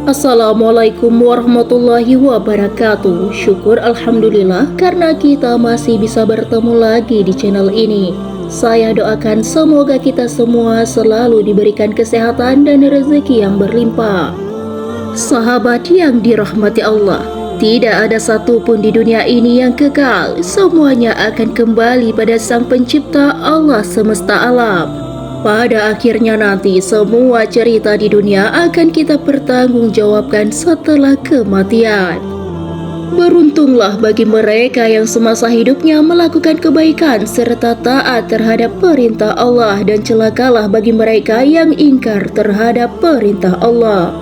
Assalamualaikum warahmatullahi wabarakatuh. Syukur alhamdulillah karena kita masih bisa bertemu lagi di channel ini. Saya doakan semoga kita semua selalu diberikan kesehatan dan rezeki yang berlimpah. Sahabat yang dirahmati Allah, tidak ada satupun di dunia ini yang kekal. Semuanya akan kembali pada Sang Pencipta Allah semesta alam. Pada akhirnya nanti semua cerita di dunia akan kita pertanggungjawabkan setelah kematian. Beruntunglah bagi mereka yang semasa hidupnya melakukan kebaikan serta taat terhadap perintah Allah, dan celakalah bagi mereka yang ingkar terhadap perintah Allah.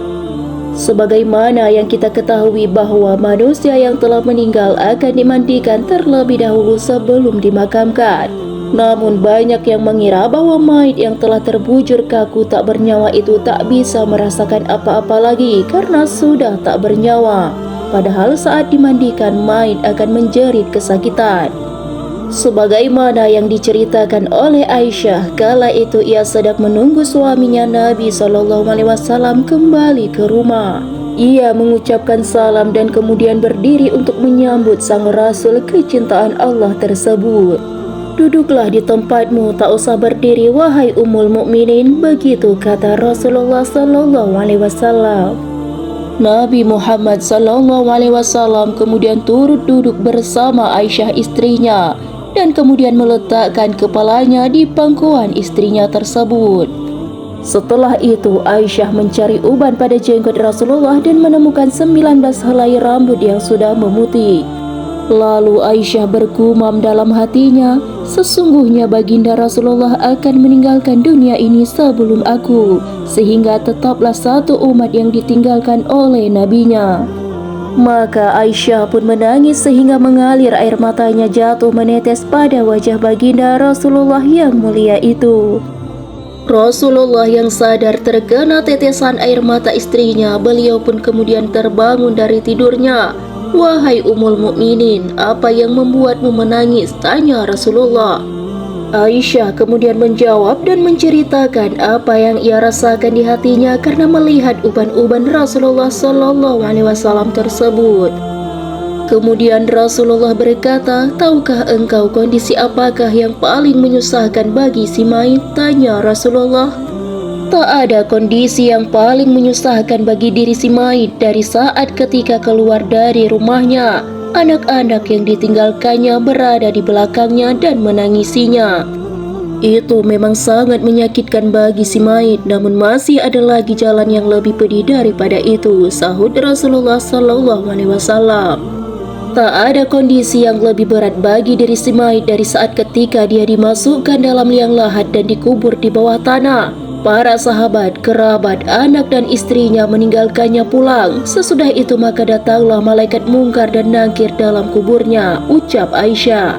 Sebagaimana yang kita ketahui bahwa manusia yang telah meninggal akan dimandikan terlebih dahulu sebelum dimakamkan. Namun banyak yang mengira bahwa mayit yang telah terbujur kaku tak bernyawa itu tak bisa merasakan apa-apa lagi karena sudah tak bernyawa. Padahal saat dimandikan mayit akan menjerit kesakitan. Sebagaimana yang diceritakan oleh Aisyah, kala itu ia sedang menunggu suaminya Nabi SAW kembali ke rumah. Ia mengucapkan salam dan kemudian berdiri untuk menyambut sang Rasul kecintaan Allah tersebut. "Duduklah di tempatmu, tak usah berdiri wahai Ummul Mukminin," begitu kata Rasulullah SAW. Nabi Muhammad SAW kemudian turut duduk bersama Aisyah istrinya dan kemudian meletakkan kepalanya di pangkuan istrinya tersebut. Setelah itu Aisyah mencari uban pada jenggot Rasulullah dan menemukan 19 helai rambut yang sudah memutih. Lalu Aisyah bergumam dalam hatinya, "Sesungguhnya baginda Rasulullah akan meninggalkan dunia ini sebelum aku, sehingga tetaplah satu umat yang ditinggalkan oleh nabinya." Maka Aisyah pun menangis sehingga mengalir air matanya jatuh menetes pada wajah baginda Rasulullah yang mulia itu. Rasulullah yang sadar terkena tetesan air mata istrinya, beliau pun kemudian terbangun dari tidurnya. "Wahai Ummul Mukminin, apa yang membuatmu menangis?" tanya Rasulullah. Aisyah kemudian menjawab dan menceritakan apa yang ia rasakan di hatinya karena melihat uban-uban Rasulullah SAW tersebut. Kemudian Rasulullah berkata, "Tahukah engkau kondisi apakah yang paling menyusahkan bagi si mayit?" tanya Rasulullah. Tak ada kondisi yang paling menyusahkan bagi diri si mayit dari saat ketika keluar dari rumahnya. Anak-anak yang ditinggalkannya berada di belakangnya dan menangisinya. Itu memang sangat menyakitkan bagi si mayit, namun masih ada lagi jalan yang lebih pedih daripada itu, sahut Rasulullah SAW. Tak ada kondisi yang lebih berat bagi diri si mayit dari saat ketika dia dimasukkan dalam liang lahat dan dikubur di bawah tanah. Para sahabat, kerabat, anak dan istrinya meninggalkannya pulang. Sesudah itu maka datanglah malaikat mungkar dan nakir dalam kuburnya, ucap Aisyah.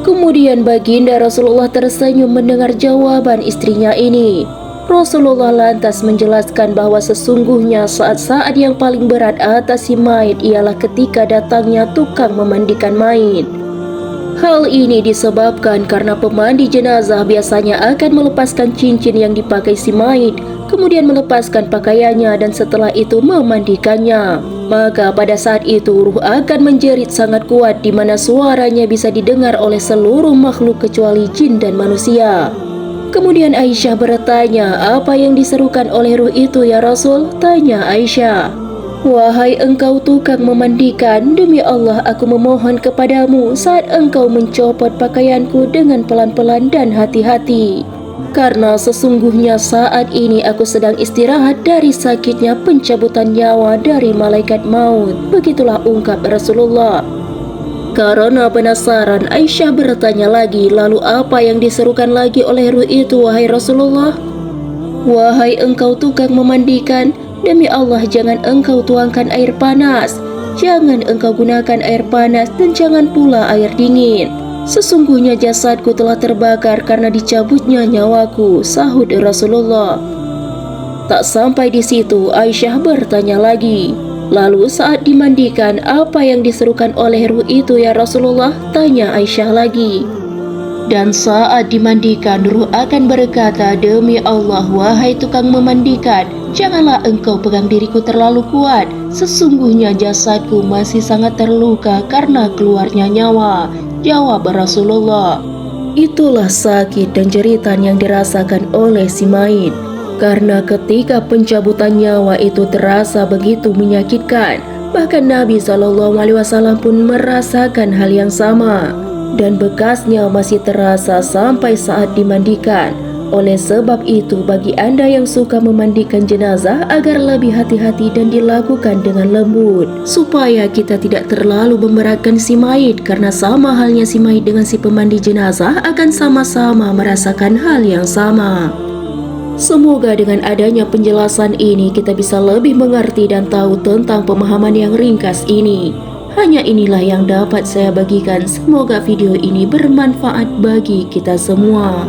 Kemudian baginda Rasulullah tersenyum mendengar jawaban istrinya ini. Rasulullah lantas menjelaskan bahwa sesungguhnya saat-saat yang paling berat atas si mayit ialah ketika datangnya tukang memandikan mayit. Hal ini disebabkan karena pemandi jenazah biasanya akan melepaskan cincin yang dipakai si mayit, kemudian melepaskan pakaiannya dan setelah itu memandikannya. Maka pada saat itu ruh akan menjerit sangat kuat di mana suaranya bisa didengar oleh seluruh makhluk kecuali jin dan manusia. Kemudian Aisyah bertanya, "Apa yang diserukan oleh ruh itu ya Rasul?" tanya Aisyah. "Wahai engkau tukang memandikan, demi Allah aku memohon kepadamu saat engkau mencopot pakaianku dengan pelan-pelan dan hati-hati. Karena sesungguhnya saat ini aku sedang istirahat dari sakitnya pencabutan nyawa dari malaikat maut." Begitulah ungkap Rasulullah. Karena penasaran, Aisyah bertanya lagi, "Lalu apa yang diserukan lagi oleh ruh itu wahai Rasulullah?" "Wahai engkau tukang memandikan, demi Allah jangan engkau tuangkan air panas, jangan engkau gunakan air panas dan jangan pula air dingin. Sesungguhnya jasadku telah terbakar karena dicabutnya nyawaku," sahut Rasulullah. Tak sampai di situ, Aisyah bertanya lagi, "Lalu saat dimandikan, apa yang diserukan oleh ruh itu ya Rasulullah?" tanya Aisyah lagi. Dan saat dimandikan, ruh akan berkata, "Demi Allah, wahai tukang memandikan, janganlah engkau pegang diriku terlalu kuat. Sesungguhnya jasadku masih sangat terluka karena keluarnya nyawa." Jawab Rasulullah. Itulah sakit dan jeritan yang dirasakan oleh si Maid. Karena ketika pencabutan nyawa itu terasa begitu menyakitkan, bahkan Nabi SAW pun merasakan hal yang sama. Dan bekasnya masih terasa sampai saat dimandikan. Oleh sebab itu, bagi Anda yang suka memandikan jenazah agar lebih hati-hati dan dilakukan dengan lembut, supaya kita tidak terlalu memberatkan si mayit, karena sama halnya si mayit dengan si pemandi jenazah akan sama-sama merasakan hal yang sama. Semoga dengan adanya penjelasan ini kita bisa lebih mengerti dan tahu tentang pemahaman yang ringkas ini. Hanya inilah yang dapat saya bagikan. Semoga video ini bermanfaat bagi kita semua.